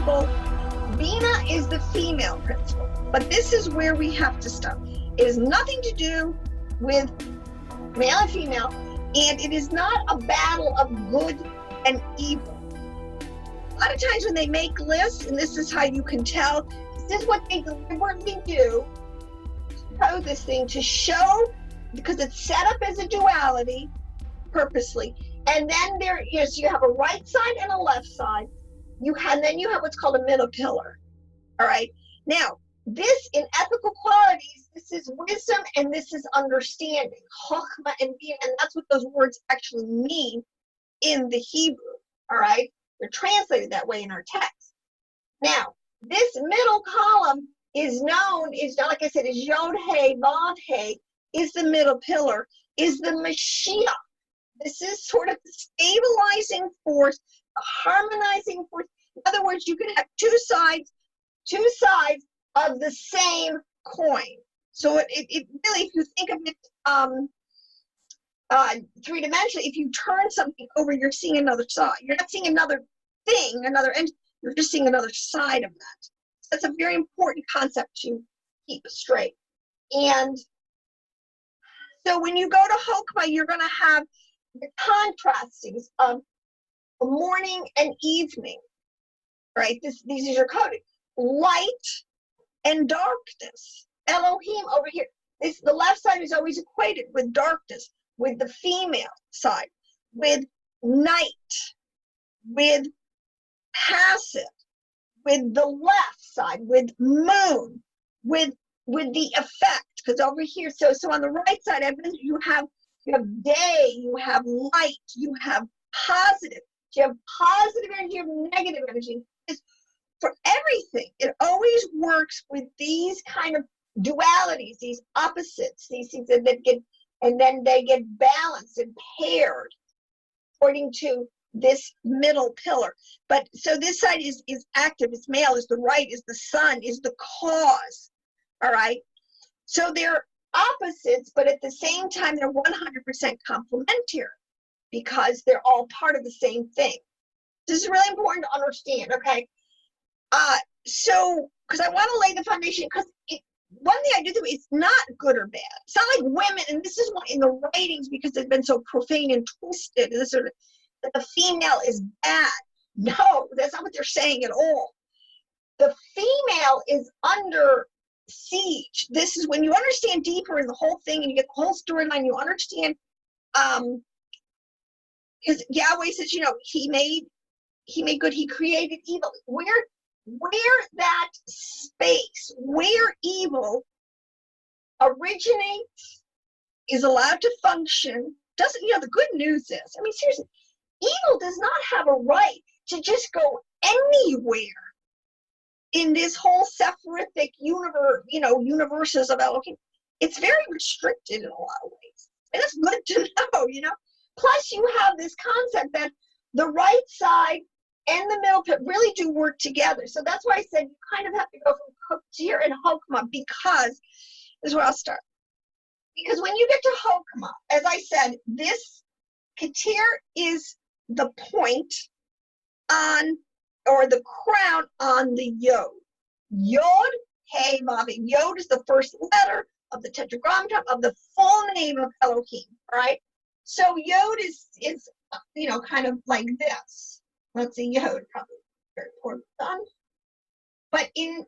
principle. Bina is the female principle, but this is where we have to stop. It has nothing to do with male and female, and it is not a battle of good and evil. A lot of times when they make lists, and this is how you can tell, this is what they deliberately do, show this thing to show, because it's set up as a duality purposely. And then there is, you have a right side and a left side. Then you have what's called a middle pillar. All right. Now, this in ethical qualities, this is wisdom and this is understanding. Hokhmah and Bina, and that's what those words actually mean in the Hebrew. All right. They're translated that way in our text. Now, this middle column is known, like I said, is Yod He, Vav He, is the middle pillar, is the Mashiach. This is sort of the stabilizing force, the harmonizing force. In other words, you can have two sides of the same coin. So it really, if you think of it three-dimensionally, if you turn something over, you're seeing another side. You're not seeing another thing, another end. You're just seeing another side of that. So that's a very important concept to keep straight. And so when you go to Hokhmah, you're going to have the contrastings of morning and evening, right? These are your coding. Light and darkness. Elohim over here. The left side is always equated with darkness, with the female side, with night, with passive, with the left side, with moon, with the effect. Because over here, so on the right side, you have day, you have light, you have positive. You have positive energy, you have negative energy. It's for everything. It always works with these kind of dualities, these opposites, these things that get, and then they get balanced and paired according to this middle pillar. But so this side is active, it's male, is the right, is the sun, is the cause. All right. So they're opposites, but at the same time, they're 100% complementary because they're all part of the same thing. This is really important to understand, okay? So, because I want to lay the foundation, because one thing I do think it's not good or bad. It's not like women, and this is one in the writings because they've been so profane and twisted, this sort of, that the female is bad. No, that's not what they're saying at all. The female is under siege. This is when you understand deeper in the whole thing and you get the whole storyline, you understand, because Yahweh says, he made good, he created evil. Where that space, where evil originates, is allowed to function, doesn't, the good news is, seriously, evil does not have a right to just go anywhere in this whole Sefiroth universes of Elohim. It's very restricted in a lot of ways. And it's good to know, Plus you have this concept that the right side and the middle pit really do work together. So that's why I said you kind of have to go from Keter and Hokhmah, because this is where I'll start. Because when you get to Hokhmah, as I said, this Keter is the point on, or the crown on the Yod. Yod, He, Vav. Yod is the first letter of the Tetragrammaton of the full name of Elohim, right? So Yod is kind of like this. Let's see, Yod, probably very poorly done. But in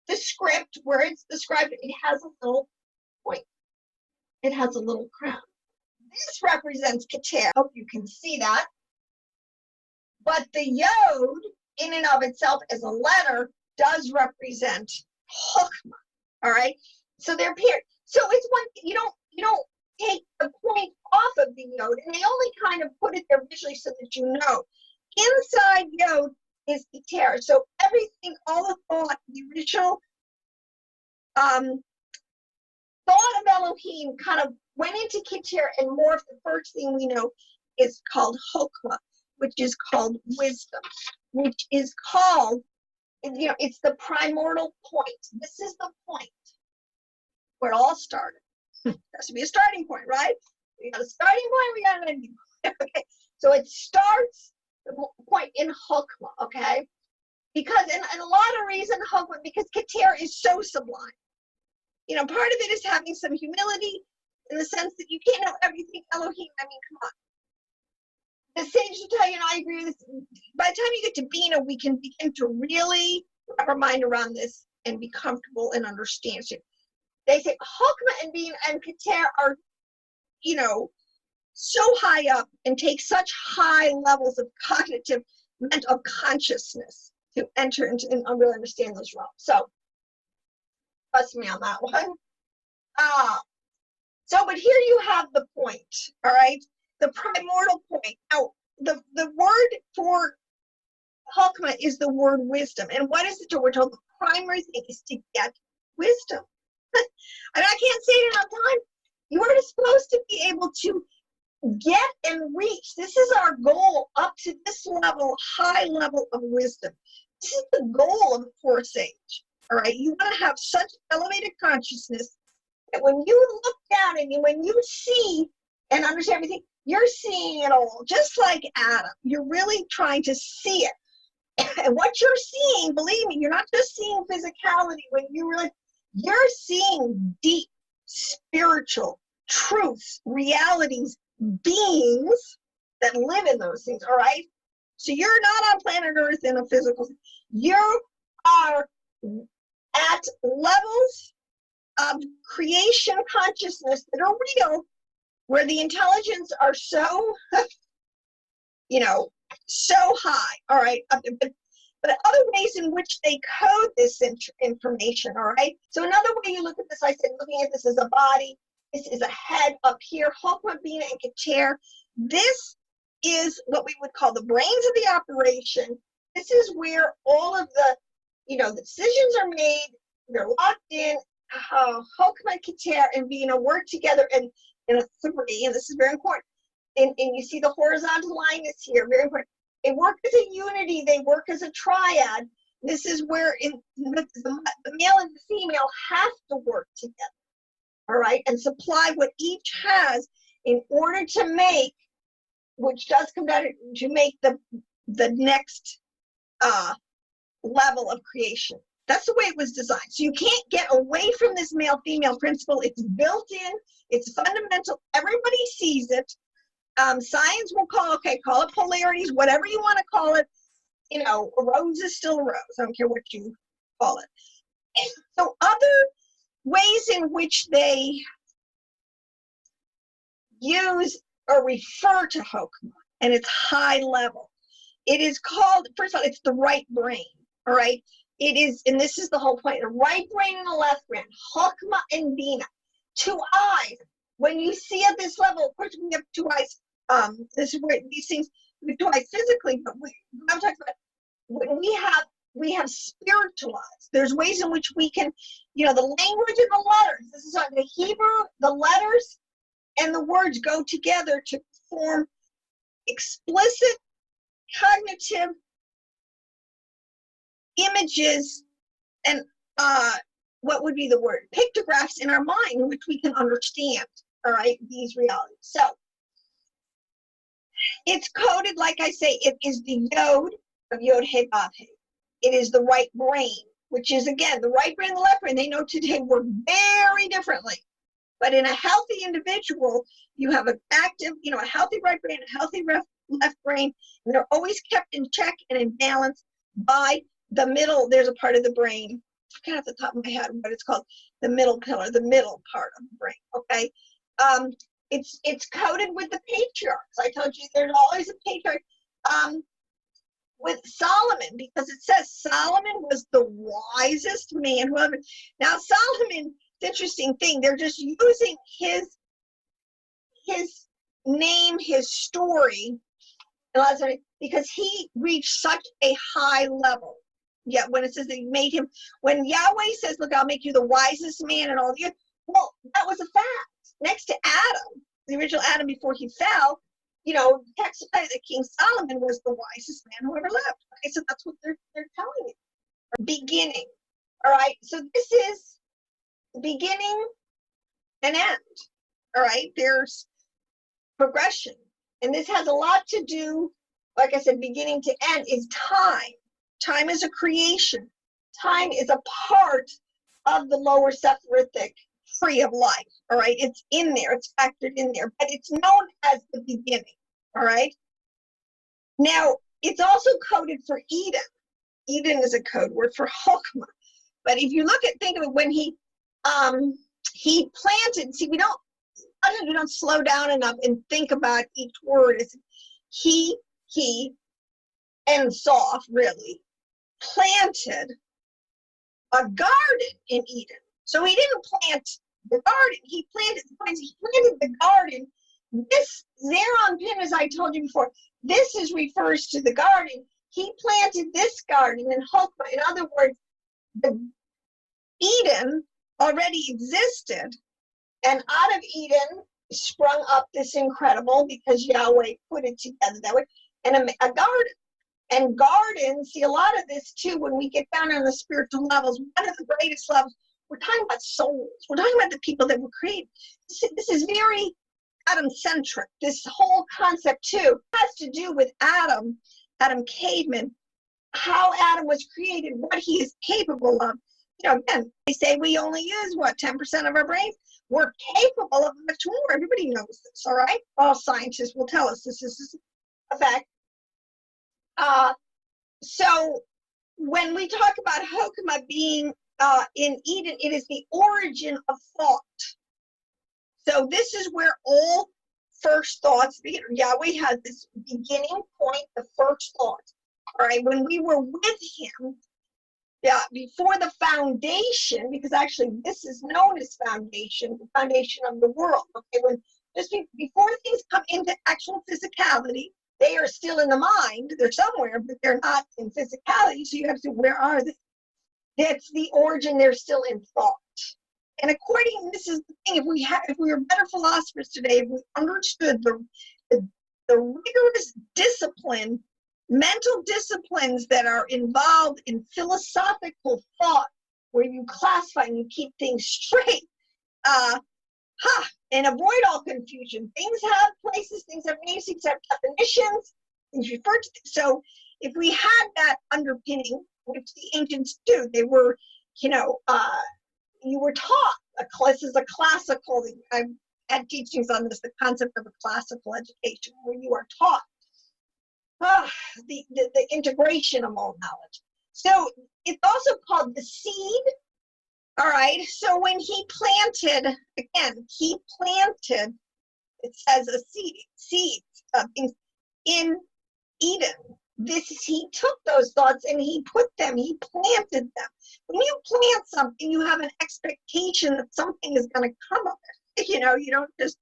the script where it's described, it has a little point. It has a little crown. This represents Keter. Hope you can see that. But the Yod, in and of itself as a letter, does represent Hokhmah. All right. So they're paired. So it's one, you don't take the point off of the Yod, and they only kind of put it there visually so that you know. Inside Yod is Keter. So everything, all the thought, the original thought of Elohim kind of went into Keter and morphed. The first thing we know is called Hokhmah, which is called wisdom, which is called, it's the primordial point. This is the point where it all started. There has to be a starting point, right? We got a starting point, we got an ending point. Okay, so it starts the point in Hokhmah, okay? because, and a lot of reason, Hokhmah, because Keter is so sublime. You know, part of it is having some humility in the sense that you can't know everything. Elohim, I mean, come on. The sages will tell you, and I agree with this, by the time you get to Bina, we can begin to really wrap our mind around this and be comfortable and understand it. They say Hokhmah and Bina and Keter are, you know, so high up and take such high levels of cognitive, mental consciousness to enter into and really understand those realms. So, trust me on that one. So, but here you have the point, all right? The primordial point. Now, the word for Hokhmah is the word wisdom. And what is it? We're told the primary thing is to get wisdom. And I can't say it enough time. You are supposed to be able to get and reach. This is our goal, up to this level, high level of wisdom. This is the goal of the fourth sage. All right, you want to have such elevated consciousness that when you look down and when you see and understand everything, you're seeing it all, just like Adam. You're really trying to see it. And what you're seeing, believe me, you're not just seeing physicality. When you're seeing deep spiritual truths, realities, beings that live in those things, all right? So you're not on planet Earth in a physical sense. You are at levels of creation consciousness that are real, where the intelligence are so, you know, so high, all right? But other ways in which they code this information, all right? So another way you look at this, I said, looking at this as a body, this is a head up here, Hokhmah, Bina, and Keter. This is what we would call the brains of the operation. This is where all of the, you know, the decisions are made, they're locked in, Hokhmah, Keter, and Bina work together in a three, and this is very important. And you see the horizontal line is here, very important. They work as a unity, they work as a triad. This is where the male and the female have to work together, all right, and supply what each has in order to make, which does come down to make the next level of creation. That's the way it was designed. So you can't get away from this male-female principle. It's built in, it's fundamental, everybody sees it. Science will call it polarities, whatever you want to call it. You know, a rose is still a rose. I don't care what you call it. So other ways in which they use or refer to Hokhmah and its high level. It is called, first of all, it's the right brain, all right? It is, and this is the whole point, the right brain and the left brain, Hokhmah and Bina, two eyes. When you see at this level, of course, we have two eyes. This is where these things, we do eyes physically, but I'm talking about when we have spiritualized. There's ways in which we can, you know, the language and the letters. This is the Hebrew, the letters and the words go together to form explicit cognitive images and what would be the word? Pictographs in our mind in which we can understand, all right, these realities. So it's coded, like I say, it is the Yod of Yod He Vav He. It is the right brain, which is, again, the right brain and the left brain. They know today work very differently. But in a healthy individual, you have an active, you know, a healthy right brain, a healthy left brain, and they're always kept in check and in balance by the middle. There's a part of the brain, I forget off the top of my head what it's called, the middle pillar, the middle part of the brain, okay? It's coded with the patriarchs. I told you there's always a patriarch. With Solomon, because it says Solomon was the wisest man who ever. Now Solomon, it's interesting thing, they're just using his name, his story, because he reached such a high level. Yeah, when it says that he made him, when Yahweh says, look, I'll make you the wisest man and all the earth, well, that was a fact. Next to Adam, the original Adam before he fell, you know, text that King Solomon was the wisest man who ever lived. Okay, so that's what they're telling you. Beginning. All right, so this is beginning and end. All right, there's progression. And this has a lot to do, like I said, beginning to end is time. Time is a creation. Time is a part of the lower Sefiroth tree of life, all right? It's in there, it's factored in there, but it's known as the beginning, all right? Now, it's also coded for Eden. Eden is a code word for Hokhmah. But if you look at, think of it, when he planted, see, we don't slow down enough and think about each word. It's he, and Sof, really, planted a garden in Eden. So he didn't plant the garden, he planted the garden. This Anpin, as I told you before, this refers to the garden. He planted this garden in Hokhmah. In other words, the Eden already existed, and out of Eden sprung up this incredible, because Yahweh put it together that way, and a garden. And gardens, see, a lot of this too, when we get down on the spiritual levels, one of the greatest levels, we're talking about souls. We're talking about the people that were created. This is very Adam-centric. This whole concept too has to do with Adam Kadmon, how Adam was created, what he is capable of. You know, again, they say we only use, 10% of our brains? We're capable of much more. Everybody knows this, all right? All scientists will tell us this is a fact. So when we talk about Hokhmah being in Eden, it is the origin of thought. So this is where all first thoughts begin. Yahweh has this beginning point, the first thought. All right, when we were with him, before the foundation, because actually this is known as foundation, the foundation of the world. Okay, when before things come into actual physicality, they are still in the mind. They're somewhere, but they're not in physicality. So you have to, where are they? That's the origin. They're still in thought. And according, this is the thing, if we were better philosophers today, if we understood the rigorous discipline, mental disciplines that are involved in philosophical thought, where you classify and you keep things straight, and avoid all confusion. Things have places, things have names, things have definitions, things refer to. So if we had that underpinning, which the ancients do, they were, you were taught. This is a classical, I've had teachings on this, the concept of a classical education, where you are taught the integration of all knowledge. So it's also called the seed. All right, so when he planted, again, it says a seed in Eden. He took those thoughts and he planted them. When you plant something, you have an expectation that something is going to come of it. You don't just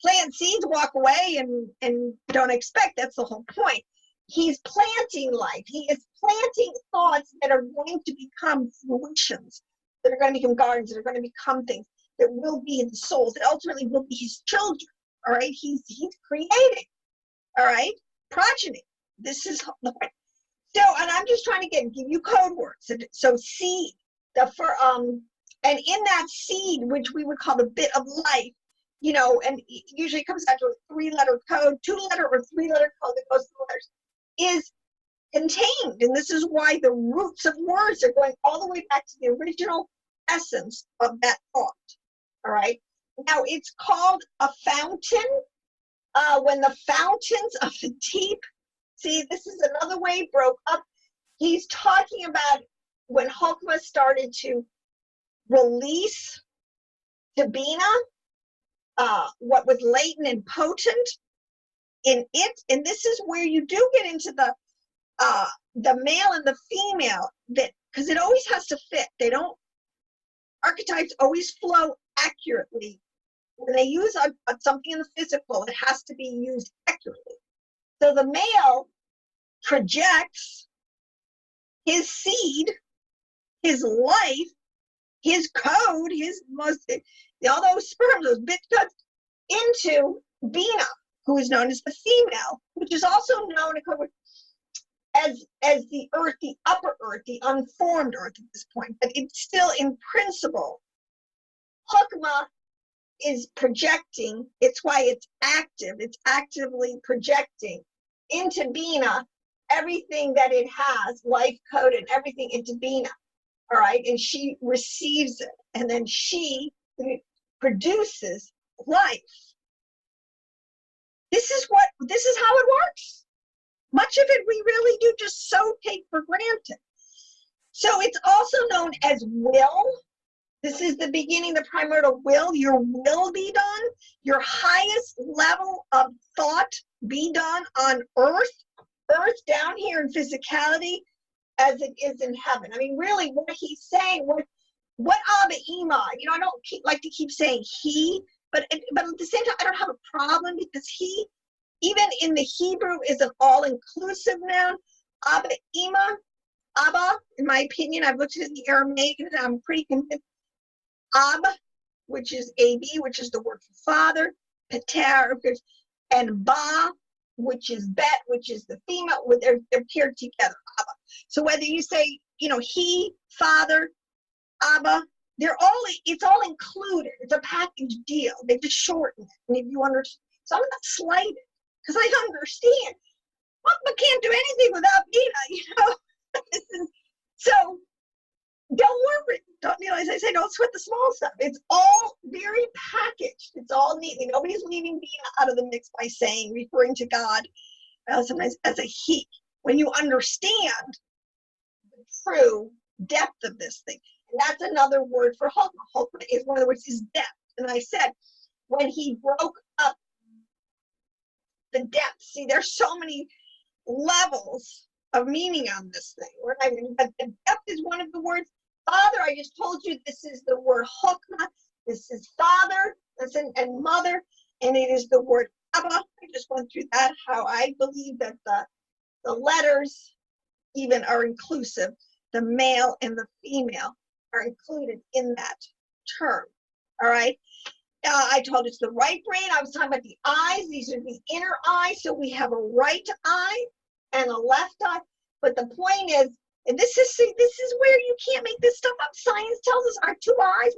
plant seeds, walk away, and don't expect. That's the whole point. He's planting life. He is planting thoughts that are going to become fruitions, that are going to become gardens, that are going to become things that will be in the souls, that ultimately will be his children. All right, he's creating. All right, progeny. This is the point. So, and I'm just trying to give you code words. So seed, and in that seed, which we would call the bit of life, and usually it comes down to a 3-letter code, 2-letter or 3-letter code that goes through letters, is contained. And this is why the roots of words are going all the way back to the original essence of that thought. All right. Now it's called a fountain. When the fountains of the deep, see, this is another way it broke up. He's talking about when Hokhmah started to release to Bina what was latent and potent in it. And this is where you do get into the male and the female, that because it always has to fit. Archetypes always flow accurately. When they use something in the physical, it has to be used accurately. So the male projects his seed, his life, his code, all those sperms, those bit cuts, into Bina, who is known as the female, which is also known as the earth, the upper earth, the unformed earth at this point. But it's still, in principle, Hokhmah is projecting. It's why it's active. It's actively projecting into Bina everything that it has, life coded, everything into Bina. All right. And she receives it. And then she produces life. This is how it works. Much of it we really do just so take for granted. So it's also known as will. This is the beginning, the primordial will. Your will be done. Your highest level of thought be done on earth down here in physicality as it is in heaven. I mean, really what he's saying, what Abba Ima, I don't like to keep saying he, but at the same time, I don't have a problem because he, even in the Hebrew, is an all-inclusive noun. Abba Ima, Abba, in my opinion, I've looked at the Aramaic and I'm pretty convinced. Ab, which is AB, which is the word for father, Keter, and Ba, which is bet, which is the female, they're paired together, Abba. So whether you say, he, father, Abba, it's all included. It's a package deal. They just shorten it. And if you understand, so I'm not slighted because I understand. Hokhmah can't do anything without Bina, So don't worry. As I say, don't sweat the small stuff. It's all very packaged. It's all neat. Nobody's leaving Bina out of the mix by referring to God sometimes as a he. When you understand the true depth of this thing, and that's another word for Hokhmah. Hokhmah is one of the words is depth. And I said, when he broke up the depth, see, there's so many levels of meaning on this thing. But the depth is one of the words. Father, I just told you this is the word Hokhmah. This is father, and mother, and it is the word Abba. I just went through that, how I believe that the letters even are inclusive. The male and the female are included in that term. All right. I told it's the right brain. I was talking about the eyes. These are the inner eyes. So we have a right eye and a left eye. But the point is, and this is where you can't make this stuff up. Science tells us our two eyes.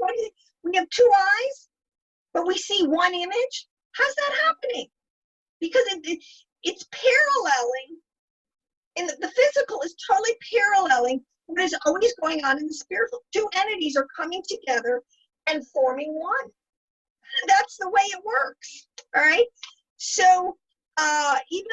We have two eyes, but we see one image. How's that happening? Because it's paralleling, and the physical is totally paralleling what is always going on in the spiritual. Two entities are coming together and forming one. That's the way it works. All right. So even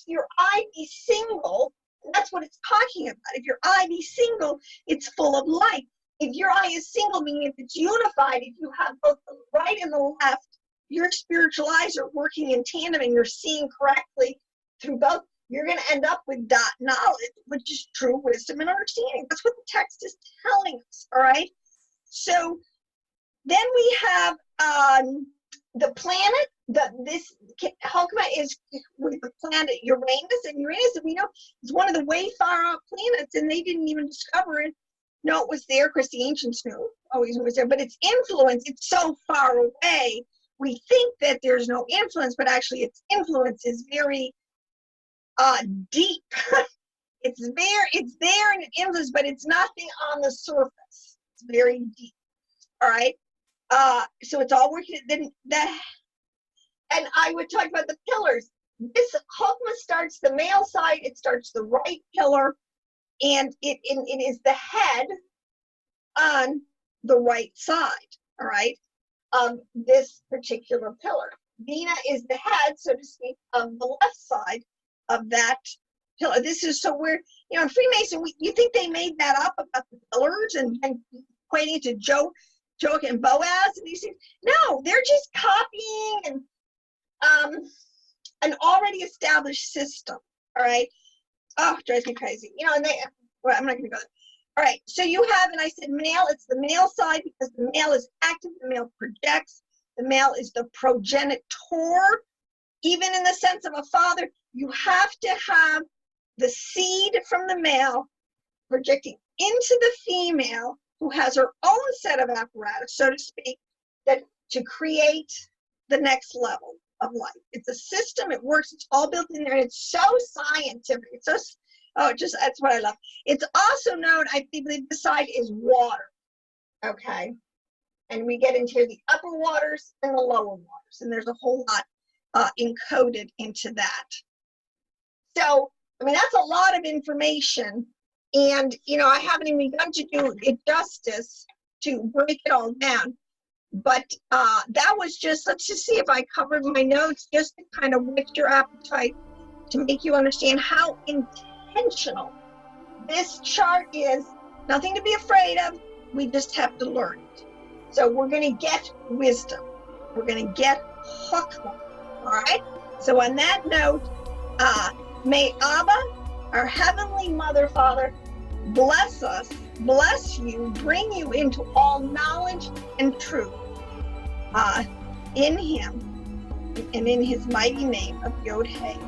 your eye be single. That's what it's talking about. If your eye be single, it's full of light. If your eye is single, meaning if it's unified, if you have both the right and the left, your spiritual eyes are working in tandem and you're seeing correctly through both, you're going to end up with dot knowledge, which is true wisdom and understanding. That's what the text is telling us. All right. So then we have the planet. This Hokhmah is with the planet Uranus, and Uranus, we know, is one of the way far out planets, and they didn't even discover it. No, it was there because the ancients knew always was there, but its influence, it's so far away. We think that there's no influence, but actually its influence is very deep. It's there and it influence, but it's nothing on the surface. It's very deep. All right. So it's all working. And I would talk about the pillars. This Chochmah starts the male side. It starts the right pillar, and it is the head on the right side. All right, of this particular pillar. Bina is the head, so to speak, of the left side of that pillar. This is so weird. In Freemason, you think they made that up about the pillars and equating it to Joe and Boaz and these things? No, they're just copying an already established system. All right. Oh, drives me crazy. I'm not going to go there. All right. So you have, and I said male, it's the male side because the male is active, the male projects, the male is the progenitor. Even in the sense of a father, you have to have the seed from the male projecting into the female, who has her own set of apparatus, so to speak, that to create the next level of life. It's a system, it works, it's all built in there, and it's so scientific. It's so, that's what I love. It's also known, I believe the side is water, okay? And we get into the upper waters and the lower waters, and there's a whole lot encoded into that. So, I mean, that's a lot of information. And, you know, I haven't even begun to do it justice to break it all down. But that was just, let's just see if I covered my notes, just to kind of whet your appetite, to make you understand how intentional this chart is. Nothing to be afraid of. We just have to learn it. So we're going to get wisdom. We're going to get Hokhmah. All right? So on that note, may Abba, our Heavenly Mother, Father, bless us, bless you, bring you into all knowledge and truth in Him and in His mighty name of Yod-Heh.